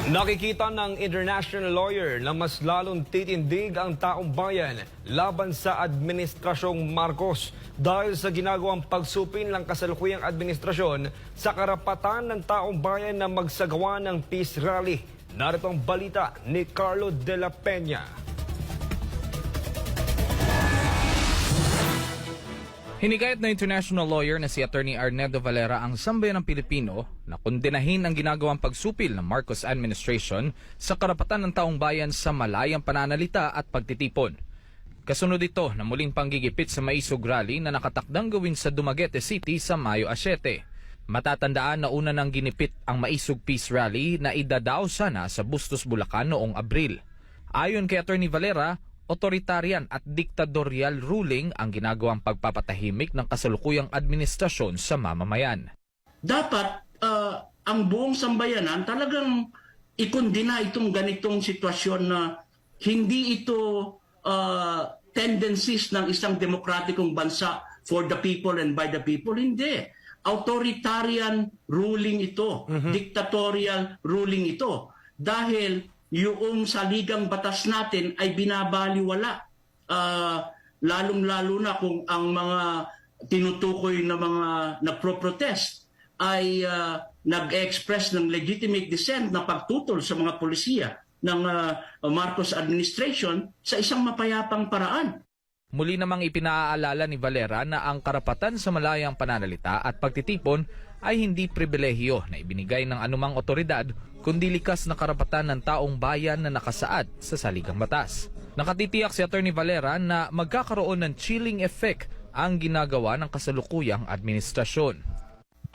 Nakikita ng international lawyer na mas lalong titindig ang taong bayan laban sa Administrasyong Marcos dahil sa ginagawang pagsupin ng kasalukuyang administrasyon sa karapatan ng taong bayan na magsagawa ng peace rally. Narito ang balita ni Carlo de la Peña. Hinigayat na international lawyer na si Attorney Arnedo Valera ang sambayanang Pilipino na kondenahin ang ginagawang pagsupil ng Marcos administration sa karapatan ng taong bayan sa malayang pananalita at pagtitipon. Kasunod ito na muling panggigipit sa Maisog Rally na nakatakdang gawin sa Dumaguete City sa Mayo 7. Matatandaan na una nang ginipit ang Maisog Peace Rally na idadao sana sa Bustos, Bulacan noong Abril. Ayon kay Attorney Valera, authoritarian at diktadoryal ruling ang ginagawang pagpapatahimik ng kasalukuyang administrasyon sa mamamayan. Dapat ang buong sambayanan talagang ikondena itong ganitong sitwasyon na hindi ito tendencies ng isang demokratikong bansa for the people and by the people. Hindi. Authoritarian ruling ito. Dictatorial ruling ito. Dahil yung saligang batas natin ay binabaliwala. Lalong-lalo na kung ang mga tinutukoy na mga nagpro-protest ay nag-express ng legitimate dissent na pagtutol sa mga polisiya ng Marcos administration sa isang mapayapang paraan. Muli namang ipinaalala ni Valera na ang karapatan sa malayang pananalita at pagtitipon ay hindi pribilehiyo na ibinigay ng anumang otoridad kundi likas na karapatan ng taong bayan na nakasaad sa saligang batas. Nakatitiyak si Attorney Valera na magkakaroon ng chilling effect ang ginagawa ng kasalukuyang administrasyon.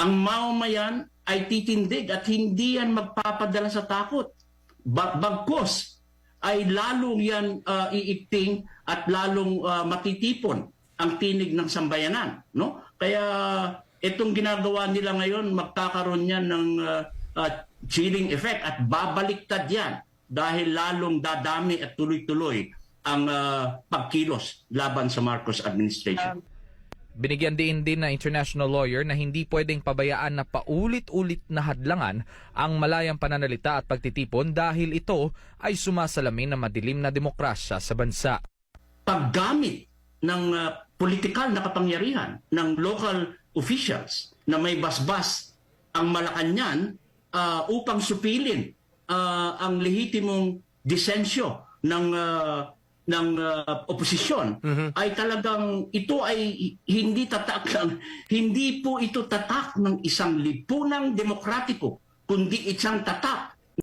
Ang mamamayan ay titindig at hindi yan magpapadala sa takot. Bagkus ay lalong yan iigting at lalong matitipon ang tinig ng sambayanan. No? Kaya itong ginagawa nila ngayon, magkakaroon yan ng chilling effect at babaliktad yan dahil lalong dadami at tuloy-tuloy ang pagkilos laban sa Marcos administration. Binigyan din na international lawyer na hindi pwedeng pabayaan na paulit-ulit na hadlangan ang malayang pananalita at pagtitipon dahil ito ay sumasalamin ng madilim na demokrasya sa bansa. Paggamit ng politikal na kapangyarihan ng local officials na may basbas ang Malacanang upang supilin ang lehitimong disensyo ng oposisyon ay talagang ito ay hindi tatak lang, hindi po ito tatak ng isang lipunang demokratiko kundi isang tatak